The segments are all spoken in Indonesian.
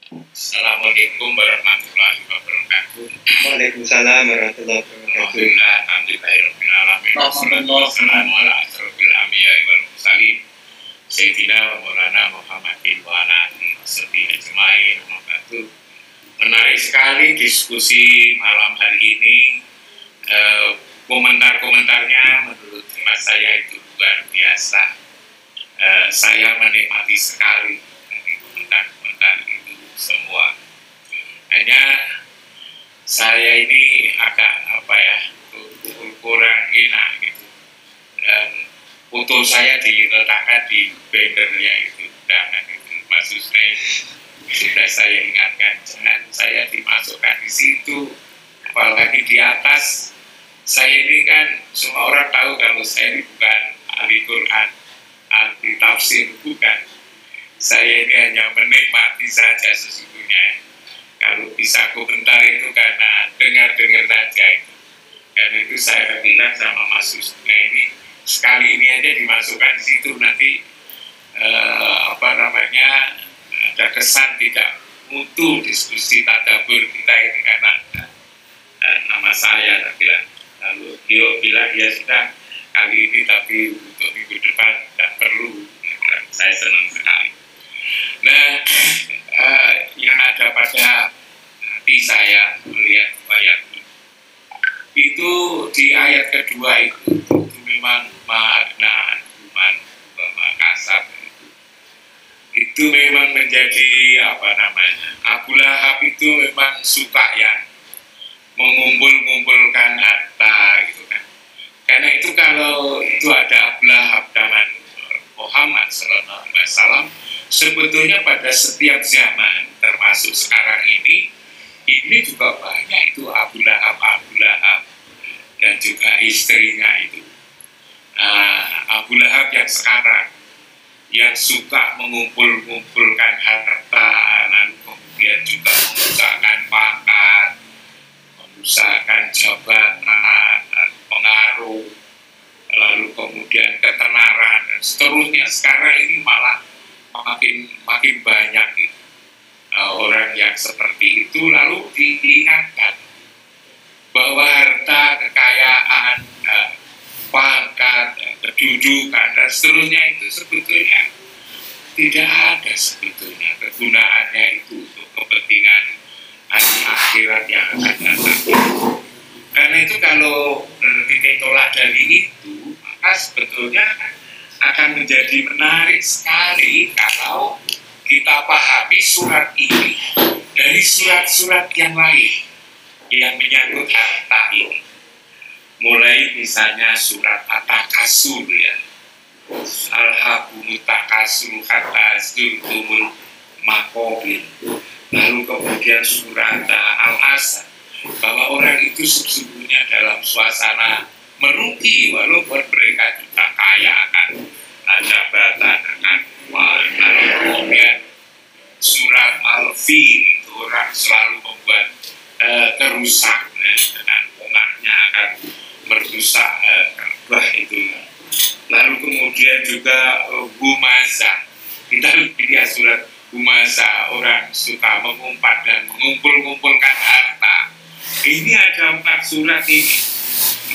Assalamualaikum warahmatullahi wabarakatuh. Waalaikumsalam warahmatullahi wabarakatuh. Alhamdulillah, alhamdulillahirabbil alamin. Wassalatu wassalamu ala asyrofil anbiya'i wal mursalin Sayyidina wa Maulana Muhammadin wa ala alihi washabihi ajmain. Menarik sekali diskusi malam hari ini. Komentar-komentarnya menurut hemat saya itu luar biasa. Saya menikmati sekali dari komentar-komentar itu semua. Hanya saya ini agak kurang enak gitu, dan foto saya diletakkan di bannernya itu, jangan itu, maksudnya sudah saya ingatkan jangan saya dimasukkan di situ, apalagi di atas. Saya ini kan semua orang tahu kalau saya ini bukan ahli Quran, ahli tafsir, bukan. Saya ini hanya menikmati saja sesungguhnya. Kalau bisa komentar itu karena dengar-dengar saja itu. Karena itu saya bilang sama Mas Husna ini, sekali ini aja dimasukkan di situ, nanti ada kesan tidak mutu diskusi tadabbur kita ini karena nama saya bilang. Lalu dia bilang ya sudah kali ini, tapi untuk minggu depan tidak perlu. Saya senang sekali. Nah, yang ada pada hati saya melihat ayat itu di ayat kedua itu memang makna hukuman kasar itu memang menjadi Abu Lahab itu memang suka ya mengumpulkan harta gitu kan. Karena itu kalau itu ada Abu Lahab zaman Muhammad SAW, sebetulnya pada setiap zaman termasuk sekarang ini juga banyak itu Abu Lahab dan juga istrinya itu. Abu Lahab yang sekarang yang suka mengumpulkan harta, lalu kemudian juga mengusahakan pangkat, mengusahakan jabatan, pengaruh, lalu kemudian ketenaran dan seterusnya. Sekarang ini malah makin banyak gitu. Orang yang seperti itu, lalu diingatkan bahwa harta, kekayaan, pangkat, kedudukan dan seterusnya itu sebetulnya tidak ada sebetulnya kegunaannya itu untuk kepentingan akhirat yang akan datang. Karena itu kalau kita tolak dari itu, maka sebetulnya akan menjadi menarik sekali kalau kita pahami surat ini dari surat-surat yang lain yang menyangkut harta ini. Mulai misalnya surat At-Takasur ya, Al-Hakumut Takasur hatta zurtumul maqabir. Lalu kemudian surat Al-Asr, bahwa orang itu sesungguhnya dalam suasana merugi walaupun mereka juga kaya akan jabatan, akan uang. Lalu kemudian surat Al-Fil itu orang selalu membuat kerusakan dengan umatnya akan merusak Ka'bah itu. Lalu kemudian juga Humazah, kita lihat surat Humazah, orang suka mengumpat dan mengumpulkan harta. Ini ada 4 surat ini.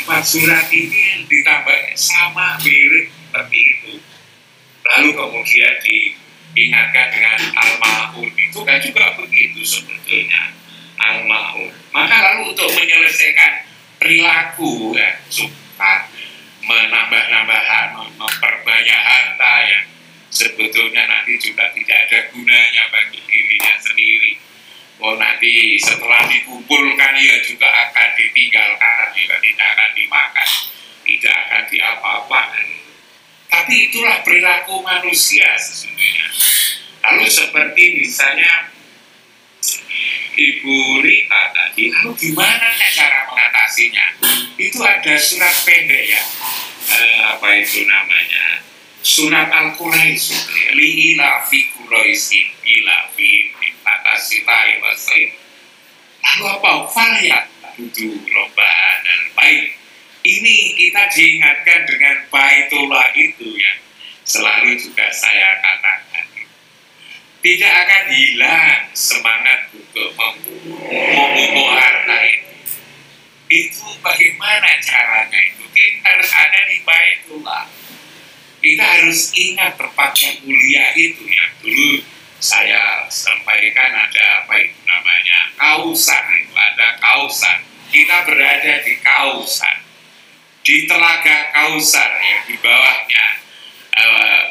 4 surat ini yang ditambah sama mirip seperti itu. Lalu kemudian diingatkan dengan Al-Ma'un, itu kan juga begitu sebetulnya. Al-Ma'un. Maka lalu untuk menyelesaikan perilaku ya, suka memperbanyak harta yang sebetulnya nanti juga tidak ada gunanya bagi dirinya sendiri. Nanti setelah dikumpulkan ya juga akan ditinggalkan, juga tidak akan dimakan, tidak akan diapa-apakan. Tapi itulah perilaku manusia sesungguhnya. Lalu seperti misalnya Ibu Rita tadi, lalu gimana cara mengatasinya? Itu ada surat pendek ya, surat Al-Quraisy, li'ila fi Quraisin ila fi atasilahi wasain. Lalu apa? Falyat butuh lombaan dan baik. Ini kita diingatkan dengan Baitullah itu ya, selalu juga saya katakan. tidak akan hilang semangat untuk memupuk harta itu. Itu bagaimana caranya itu? Kita harus ada di Baitullah. Kita harus ingat tempat yang mulia itu yang dulu saya sampaikan, ada apa itu namanya, Kausan. Itu ada Kausan. Kita berada di Kausan, di telaga Kausar yang di bawahnya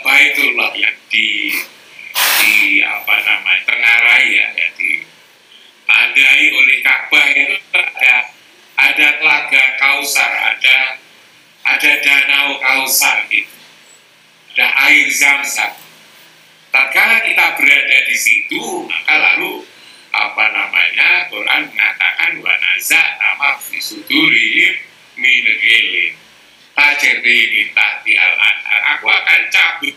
Baitullah yang di apa namanya, tengah raya ya, ditandai oleh Ka'bah. Itu ada telaga Kausar, ada danau Kausar gitu, ada air Zam-Zam. Tatkala kita berada di situ, maka lalu apa namanya, Quran mengatakan wa naza'na fi sudurihim min ghillin tajri tahti al-anhar. Aku akan cabut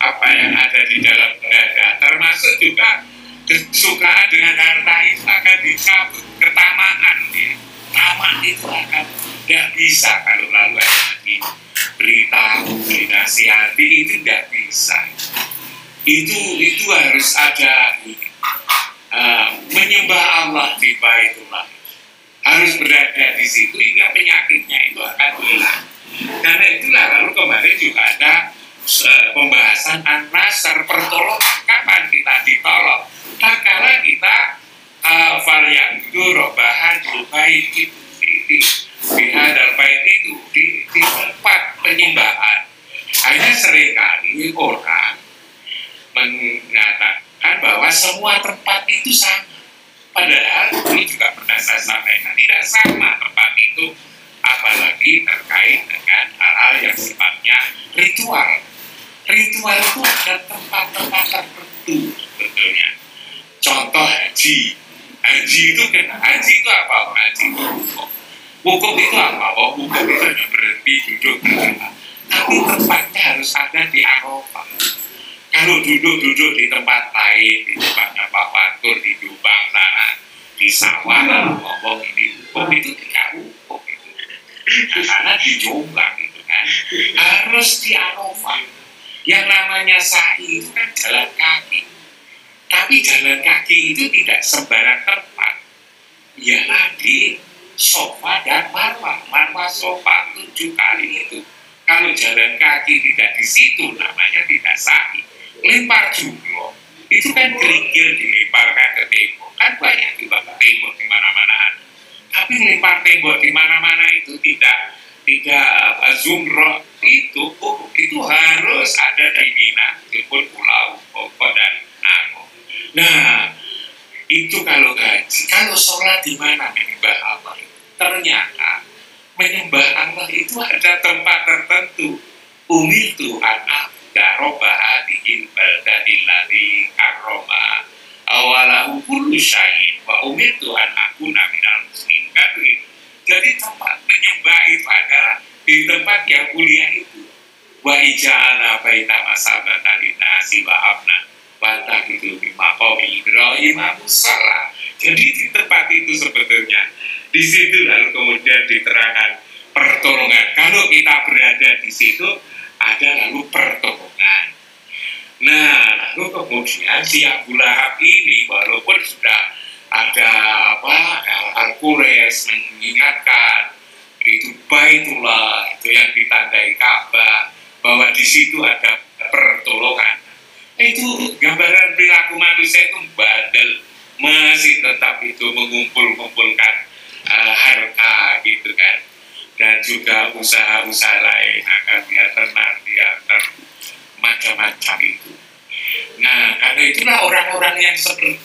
apa yang ada di dalam dada, termasuk juga kesukaan dengan harta itu akan dicabut, ketamaan ya. Tamak itu akan tidak bisa kalau lalu diberitahu, dinasihati, itu tidak bisa. Itu harus ada menyembah Allah di Baitullah, harus berada di situ hingga penyakitnya itu akan hilang. Karena itulah lalu kemarin juga ada pembahasan an-nasr, pertolongan. Kapan kita ditolong? Tatkala kita falyangdur bahadul bait itu di hadal bait itu di tempat penyembahan. Akhirnya seringkali orang mengatakan bahwa semua tempat itu sama. Padahal ini juga pernah saya sampaikan, tidak sama tempat itu, apalagi terkait dengan hal-hal yang sifatnya ritual. Ritual itu ada tempat-tempat tertentu sebetulnya. Contoh haji. Haji itu apa? Haji itu wukuf. Wukuf itu apa? Wukuf itu hanya berhenti duduk berdoa. Tapi tempatnya harus ada di Arafah. Kalau duduk di tempat lain, di tempatnya Pak Fatur, di Jombang sana, di sawah, lalu ngomong ini hukum, itu tidak hukum itu. Nah, karena di Jombang itu kan harus di Arafah. Yang namanya sa'i itu kan jalan kaki. Tapi jalan kaki itu tidak sembarang tempat. Ialah di Sofa dan Marwah. Marwah Sofa 7 kali itu. Kalau jalan kaki tidak di situ, namanya tidak sa'i. Lempar jumroh itu kan kerikil dilemparkan ke tembok, kan banyak juga tembok di mana-mana. Tapi lempar tembok di mana-mana itu tidak jumroh itu harus ada di Mina, itu pun Pulau Boko dan Namo. Nah itu kalau haji. Kalau sholat di mana menyembah Allah? Ternyata menyembah Allah itu ada tempat tertentu. Umirtu an Darobah diin baldadil ladzi karroma awalahu kullu syai'in wa umirtu an akuna minal muslimin. Jadi tempat menyembah itu adalah di tempat yang mulia itu. Wa ija'alna baita masabatan linnasi wa amna wa tahidu bi maqami Ibrahim musalla. Jadi di tempat itu sebetulnya di situ lalu kemudian diterangkan pertolongan. Kalau kita berada di situ ada lalu pertolongan. Nah, lalu kemudian si Abu Lahab ini walaupun sudah ada Al-Quraisy mengingatkan itu Baitullah itu yang ditandai Ka'bah, bahwa di situ ada pertolongan. Itu gambaran perilaku manusia itu bandel, masih tetap itu mengumpulkan harta gitu kan. Dan juga usaha-usaha lain agar dia tenang, dia macam-macam itu. Nah, karena itulah orang-orang yang seperti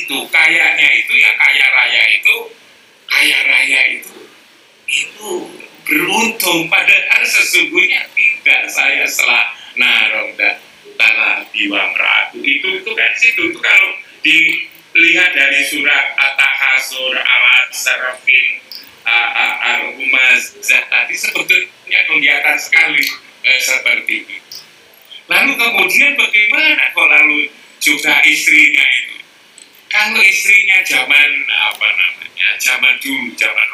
itu, kayanya itu, yang kaya raya itu beruntung. Padahal sesungguhnya tidak. Saya setelah narongda tanah biwa meratu itu kan situ. Itu kalau dilihat dari surat At-Takasur Al-Sarafin Al-Humazah tadi sebetulnya kelihatan sekali seperti itu. Lalu kemudian bagaimana kok lalu juga istrinya itu? Kalau istrinya zaman zaman dulu, zaman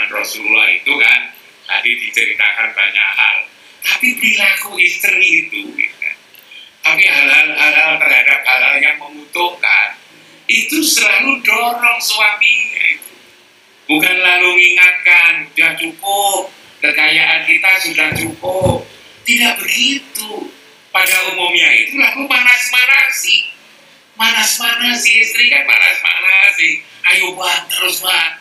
Rasulullah itu kan tadi diceritakan banyak hal. Tapi perilaku istri itu, gitu kan? Tapi hal-hal terhadap hal-hal yang menguntungkan itu selalu dorong suaminya itu. Bukan lalu mengingatkan, sudah cukup, kekayaan kita sudah cukup. Tidak begitu. Pada umumnya itu lalu manas-manasi. Manas-manasi, istri kan manas-manasi. Ayo bang, terus bang.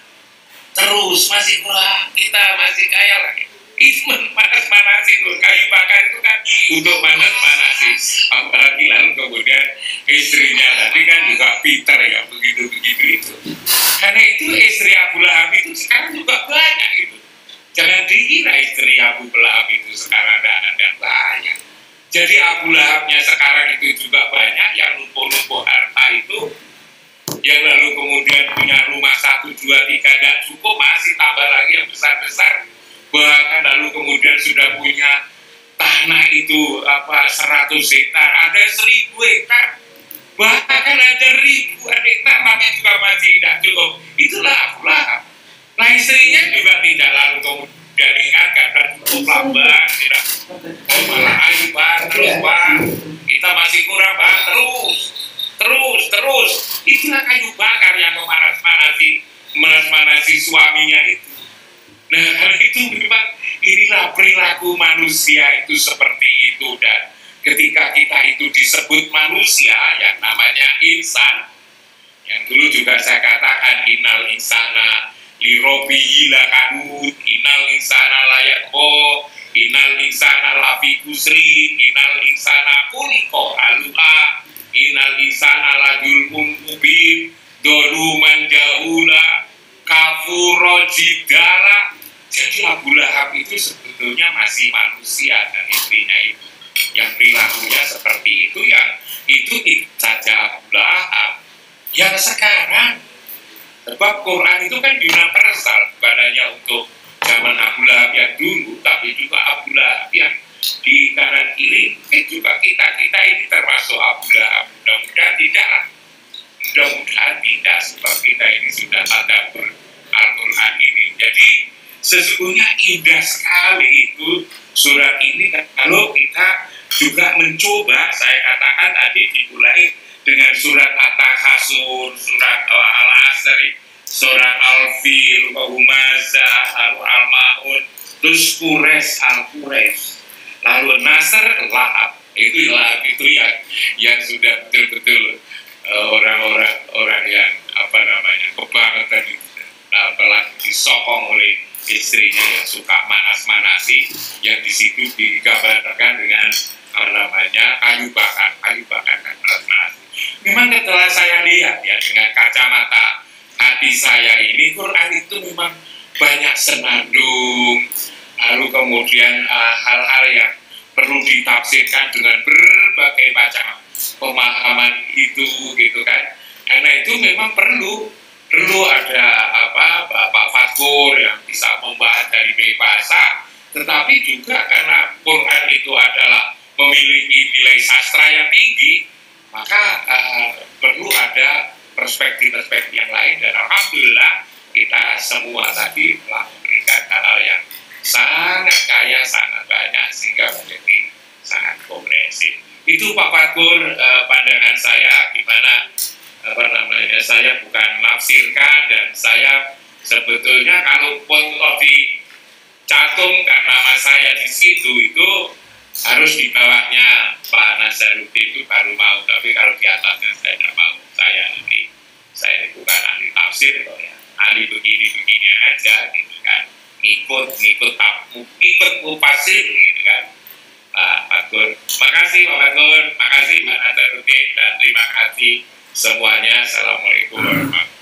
Terus, masih kurang, kita masih kaya lagi. Itu manas-manasi itu, kayu bakar itu kan untuk manas-manasi. Apalagi lalu kemudian istrinya tadi kan juga pintar ya, begitu-begitu itu. Karena itu istri Abu Lahab itu sekarang juga banyak itu. Jangan dikira istri Abu Lahab itu sekarang ada banyak. Jadi Abu Lahabnya sekarang itu juga banyak, yang numpuk-numpuk harta itu, yang lalu kemudian punya rumah 1, 2, 3 tidak cukup, masih tambah lagi yang besar-besar. Bahkan lalu kemudian sudah punya tanah itu 100 hektar, ada 1000 hektar, bahkan ada ribuan hektar, tapi juga masih tidak cukup. Itulah Abu Lahab. Nah istrinya juga tidak lalu kemudian ingatkan, dan cukup lambat, tidak. Oh malah ayo bang, terus bang, kita masih kurang bang, terus. Itulah kayu bakar yang memanas-manasi suaminya itu. Nah, karena itu memang inilah perilaku manusia itu seperti itu. Dan ketika kita itu disebut manusia, yang namanya insan, yang dulu juga saya katakan, innal insana lirobihi lakanut, innal insana layakho, innal insana lafi kusri, innal insana kuliko alua, innal insana ladul mubin, doluman jahula, kafurojidala. Jadi Abu Lahab itu sebetulnya masih manusia, dan istrinya itu yang perilakunya seperti itu, yang itu saja Abu Lahab. Yang sekarang, sebab Quran itu kan universal, bukan hanya untuk zaman Abu Lahab yang dulu, tapi juga Abu Lahab yang di kanan kiri, juga kita ini termasuk Abu Lahab. Mudah-mudahan tidak, sebab kita ini sudah ada Al-Quran ini. Jadi sesungguhnya indah sekali itu surat ini. Kalau kita juga mencoba, saya katakan tadi dimulai dengan surat At-Takasur, surat Al-Asr, surat Al-Fil, Humazah, Al-Ma'un, terus Al-Quraisy, lalu Nasr, Lahab. Itu Lahab itu yang sudah betul-betul orang yang kebangetan itu, apalagi disokong oleh istrinya yang suka manas-manasi, yang di situ digambarkan dengan kayu bakar kan manas-manasi. Memang setelah saya lihat ya dengan kacamata hati saya ini, Quran itu memang banyak senandung, lalu kemudian hal-hal yang perlu ditafsirkan dengan berbagai macam pemahaman itu, gitu kan. Karena itu memang perlu ada Bapak Fatkur yang bisa membahas dari bahasa, tetapi juga karena Quran itu adalah memiliki nilai sastra yang tinggi, maka perlu ada perspektif-perspektif yang lain. Dan alhamdulillah kita semua tadi telah memberikan hal yang sangat kaya, sangat banyak, sehingga menjadi sangat komprehensif. Itu Pak Fatkur, pandangan saya, gimana saya bukan menafsirkan, dan saya sebetulnya kalau dicantumkan nama saya di situ itu harus di bawahnya Pak Nazaruddin itu baru mau, tapi kalau di atasnya saya tidak mau. Saya bukan ahli tafsir kok ya, ahli begini aja gitu kan, ngikut mufasir gitu kan. Pak Fatkur, makasih Pak Fatkur, makasih Pak Nazaruddin, dan terima kasih semuanya. Assalamualaikum warahmatullahi wabarakatuh.